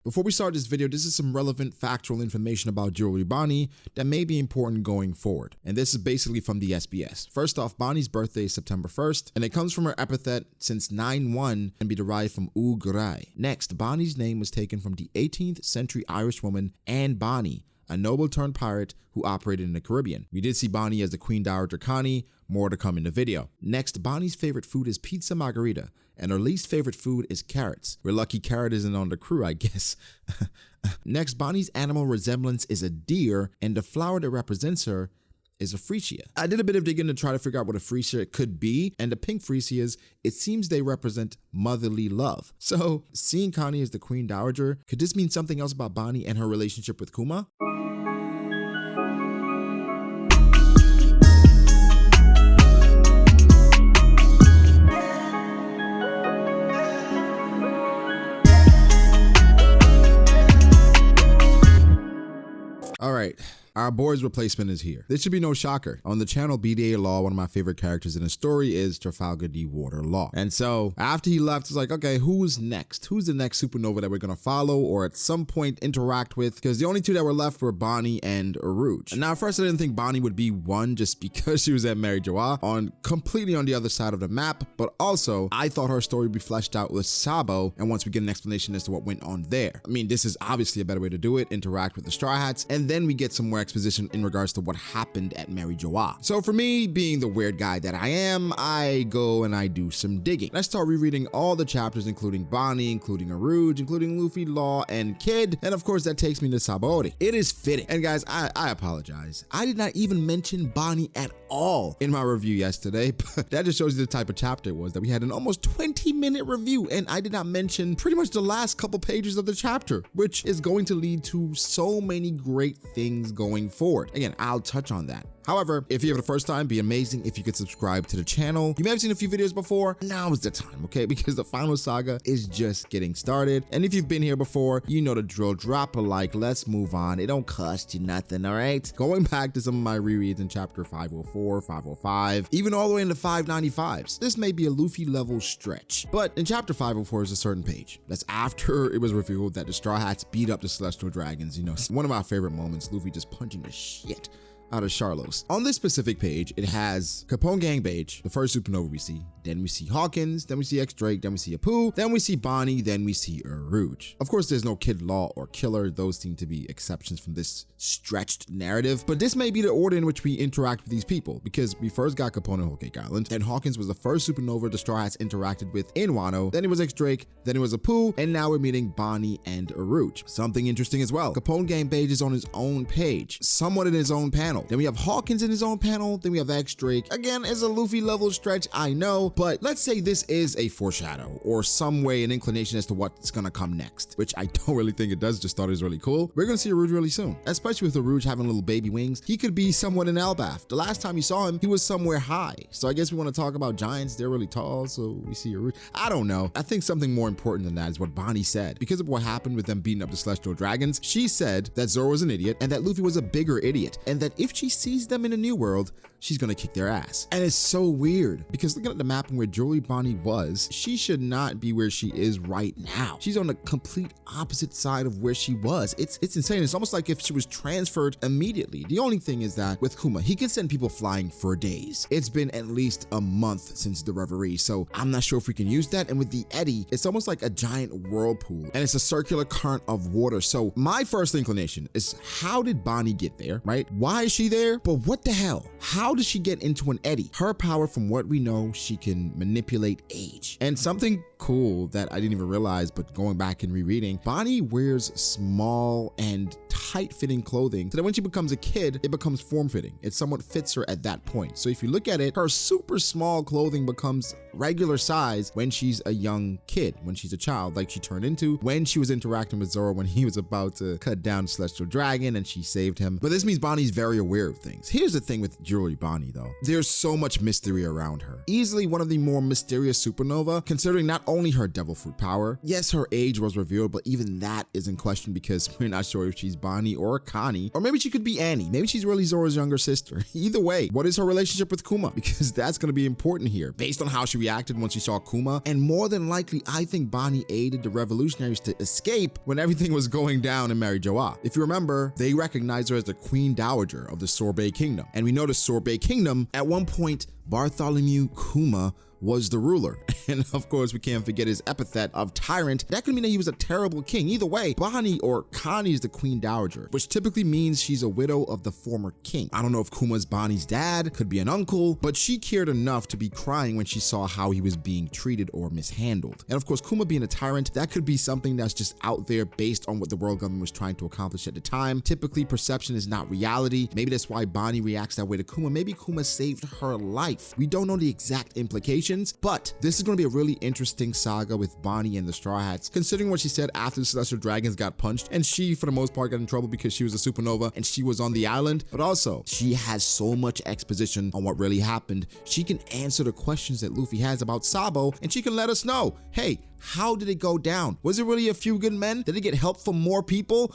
Before we start this video, this is some relevant factual information about Jewelry Bonnie that may be important going forward. And this is basically from the SBS. First off, Bonnie's birthday is September 1st, and it comes from her epithet since 9-1 and be derived from Ugrai. Next, Bonnie's name was taken from the 18th century Irish woman Anne Bonny, a noble turned pirate who operated in the Caribbean. We did see Bonnie as the Queen Dowager Connie, more to come in the video. Next, Bonnie's favorite food is pizza margarita, and her least favorite food is carrots. We're lucky Carrot isn't on the crew, I guess. Next, Bonnie's animal resemblance is a deer, and the flower that represents her is a freesia. I did a bit of digging to try to figure out what a freesia could be, and the pink freesias, it seems they represent motherly love. So, seeing Connie as the Queen Dowager, could this mean something else about Bonnie and her relationship with Kuma? All right, our boy's replacement is here. This should be no shocker. On the channel B.D.A. Law, one of my favorite characters in the story is Trafalgar D. Water Law. And so after he left, it's like, okay, who's next? Who's the next supernova that we're gonna follow or at some point interact with? Because the only two that were left were Bonnie and Aruj. And now at first I didn't think Bonnie would be one just because she was at Mary Joa completely on the other side of the map, but also I thought her story would be fleshed out with Sabo, and once we get an explanation as to what went on there. I mean, this is obviously a better way to do it, interact with the Straw Hats, and then we get some more exposition in regards to what happened at Mary Joa. So for me, being the weird guy that I am, I go and I do some digging. I start rereading all the chapters, including Bonnie, including Aruj, including Luffy, Law, and Kid, and of course that takes me to Sabaody. It is fitting. And guys, I apologize. I did not even mention Bonnie at all in my review yesterday, but that just shows you the type of chapter it was, that we had an almost 20-minute review, and I did not mention pretty much the last couple pages of the chapter, which is going to lead to so many great things going forward. Again, I'll touch on that. However, if you're here for the first time, be amazing if you could subscribe to the channel. You may have seen a few videos before. Now is the time, okay? Because the final saga is just getting started. And if you've been here before, you know the drill. Drop a like. Let's move on. It don't cost you nothing, all right? Going back to some of my rereads in chapter 504, 505, even all the way into 595s. This may be a Luffy level stretch, but in chapter 504 is a certain page. That's after it was revealed that the Straw Hats beat up the Celestial Dragons. You know, one of my favorite moments, Luffy just punching the shit out of Charlos. On this specific page, it has Capone Gang Beige, the first supernova we see. Then we see Hawkins, then we see X-Drake, then we see Apu, then we see Bonnie, then we see Aruj. Of course, there's no Kid Law or Killer. Those seem to be exceptions from this stretched narrative, but this may be the order in which we interact with these people, because we first got Capone on Whole Cake Island, then Hawkins was the first supernova the Straw Hats interacted with in Wano, then it was X-Drake, then it was Apu, and now we're meeting Bonnie and Aruj. Something interesting as well, Capone Gang Beige is on his own page, somewhat in his own panel. Then we have Hawkins in his own panel, then we have X-Drake. Again, it's a Luffy level stretch, I know, but let's say this is a foreshadow or some way an inclination as to what's gonna come next, which I don't really think it does, just thought it was really cool. We're gonna see Aruj really soon, especially with Aruj having little baby wings. He could be somewhat in Elbaf. The last time you saw him, he was somewhere high. So I guess we want to talk about giants. They're really tall, so we see Aruj. I don't know. I think something more important than that is what Bonnie said. Because of what happened with them beating up the Celestial Dragons, she said that Zoro was an idiot and that Luffy was a bigger idiot, and that if she sees them in a new world, she's gonna kick their ass. And it's so weird because looking at the map and where Jewelry Bonnie was, she should not be where she is right now. She's on the complete opposite side of where she was. It's insane. It's almost like if she was transferred immediately. The only thing is that with Kuma, he can send people flying for days. It's been at least a month since the Reverie, so I'm not sure if we can use that. And with the Eddy, it's almost like a giant whirlpool, and it's a circular current of water. So my first inclination is, how did Bonnie get there, right? Why is she there? But what the hell? How does she get into an eddy? Her power, from what we know, she can manipulate age. And something cool that I didn't even realize, but going back and rereading, Bonnie wears small and tight-fitting clothing so that when she becomes a kid, it becomes form-fitting. It somewhat fits her at that point. So if you look at it, her super small clothing becomes regular size when she's a young kid, when she's a child, like she turned into when she was interacting with Zoro when he was about to cut down Celestial Dragon and she saved him. But this means Bonnie's very aware of things. Here's the thing with Jewelry Bonnie though. There's so much mystery around her. Easily one of the more mysterious supernova, considering not only her devil fruit power. Yes, her age was revealed, but even that is in question because we're not sure if she's Bonnie or Connie, or maybe she could be Annie. Maybe she's really Zoro's younger sister. Either way, what is her relationship with Kuma? Because that's going to be important here based on how she reacted once she saw Kuma, and more than likely, I think Bonnie aided the revolutionaries to escape when everything was going down in Mary Joa. If you remember, they recognized her as the Queen Dowager of the Sorbet Kingdom, and we know the Sorbet Kingdom, at one point, Bartholomew Kuma was the ruler. And of course, we can't forget his epithet of tyrant. That could mean that he was a terrible king. Either way, Bonnie or Connie is the Queen Dowager, which typically means she's a widow of the former king. I don't know if Kuma's Bonnie's dad, could be an uncle, but she cared enough to be crying when she saw how he was being treated or mishandled. And of course, Kuma being a tyrant, that could be something that's just out there based on what the world government was trying to accomplish at the time. Typically, perception is not reality. Maybe that's why Bonnie reacts that way to Kuma. Maybe Kuma saved her life. We don't know the exact implications, but this is going to be a really interesting saga with Bonnie and the Straw Hats, considering what she said after the Celestial Dragons got punched, and she, for the most part, got in trouble because she was a supernova and she was on the island, but also she has so much exposition on what really happened. She can answer the questions that Luffy has about Sabo, and she can let us know, hey, how did it go down? Was it really a few good men? Did it get help from more people?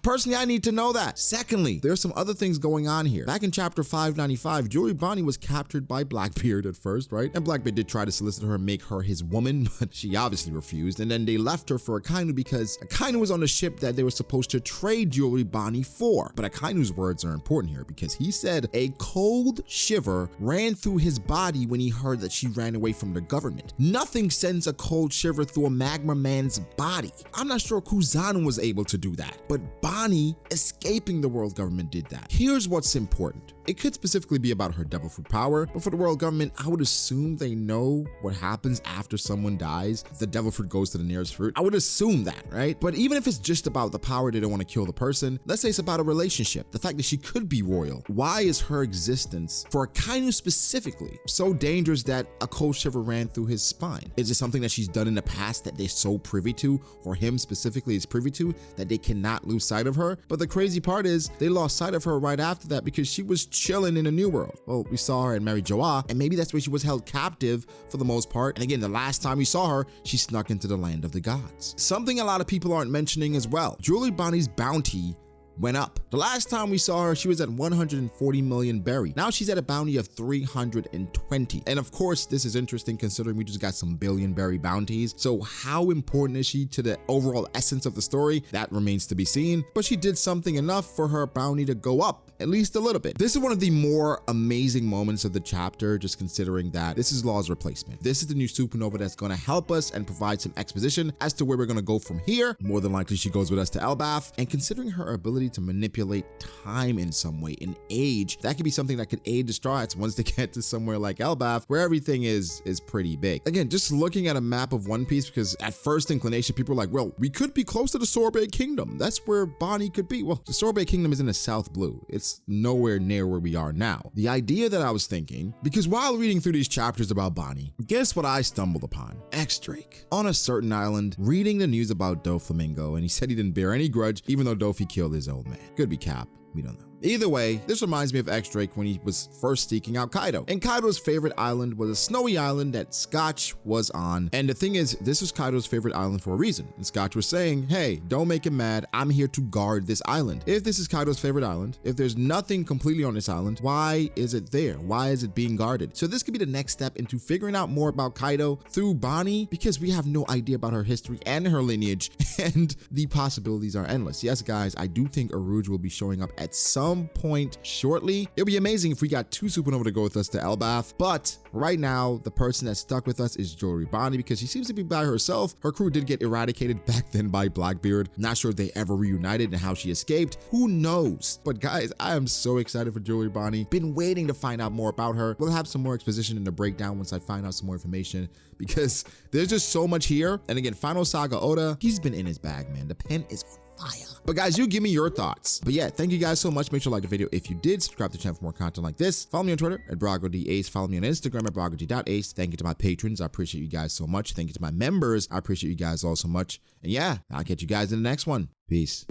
Personally, I need to know that. Secondly, there's some other things going on here. Back in chapter 595, Jewelry Bonnie was captured by Blackbeard at first, right? And Blackbeard did try to solicit her and make her his woman, but she obviously refused. And then they left her for Akainu because Akainu was on the ship that they were supposed to trade Jewelry Bonnie for. But Akainu's words are important here because he said a cold shiver ran through his body when he heard that she ran away from the government. Nothing sends a cold shiver through a magma man's body. I'm not sure Kuzan was able to do that, but Bonnie escaping the world government did that. Here's what's important. It could specifically be about her devil fruit power, but for the world government, I would assume they know what happens after someone dies. If the devil fruit goes to the nearest fruit, I would assume that, right? But even if it's just about the power, they don't want to kill the person. Let's say it's about a relationship, the fact that she could be royal. Why is her existence, for Akainu specifically, so dangerous that a cold shiver ran through his spine? Is it something that she's done in the past that they're so privy to, or him specifically is privy to, that they cannot lose sight of her? But the crazy part is they lost sight of her right after that because she was chilling in the New World. Well, we saw her in Mary Joa, and maybe that's where she was held captive for the most part. And again, the last time we saw her, she snuck into the land of the gods. Something a lot of people aren't mentioning as well. Jewelry Bonnie's bounty went up. The last time we saw her, she was at 140 million berry. Now she's at a bounty of 320. And of course, this is interesting considering we just got some billion berry bounties. So how important is she to the overall essence of the story? That remains to be seen. But she did something enough for her bounty to go up at least a little bit. This is one of the more amazing moments of the chapter, just considering that this is Law's replacement. This is the new supernova that's going to help us and provide some exposition as to where we're going to go from here. More than likely, she goes with us to Elbaf, and considering her ability to manipulate time in some way, in age, that could be something that could aid the Straw Hats once they get to somewhere like Elbaf, where everything is pretty big. Again, just looking at a map of One Piece, because at first inclination, people are like, well, we could be close to the Sorbet Kingdom. That's where Bonnie could be. Well, the Sorbet Kingdom is in the South Blue. It's nowhere near where we are now. The idea that I was thinking, because while reading through these chapters about Bonnie, guess what I stumbled upon? X-Drake. On a certain island, reading the news about Doflamingo, and he said he didn't bear any grudge, even though Dofi killed his old man. Could be Cap. We don't know. Either way, this reminds me of X-Drake when he was first seeking out Kaido. And Kaido's favorite island was a snowy island that Scotch was on. And the thing is, this was Kaido's favorite island for a reason. And Scotch was saying, hey, don't make him mad. I'm here to guard this island. If this is Kaido's favorite island, if there's nothing completely on this island, why is it there? Why is it being guarded? So this could be the next step into figuring out more about Kaido through Bonnie, because we have no idea about her history and her lineage, and the possibilities are endless. Yes, guys, I do think Aruj will be showing up at some point shortly. It'll be amazing if we got 2 Supernova to go with us to Elbaf, but right now the person that stuck with us is Jewelry Bonnie, because she seems to be by herself. Her crew did get eradicated back then by Blackbeard. Not sure if they ever reunited and how she escaped. Who knows? But guys, I am so excited for Jewelry Bonnie. Been waiting to find out more about her. We'll have some more exposition in the breakdown once I find out some more information, because there's just so much here. And again, Final Saga Oda, he's been in his bag, man. The pen is on fire. But guys, you give me your thoughts. But yeah, thank you guys so much. Make sure to like the video if you did. Subscribe to the channel for more content like this. Follow me on Twitter at BragoDAce. Follow me on Instagram at BragoD.ace. Thank you to my patrons. I appreciate you guys so much. Thank you to my members. I appreciate you guys all so much. And yeah, I'll catch you guys in the next one. Peace.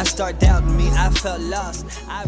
I start doubting me, I felt lost. I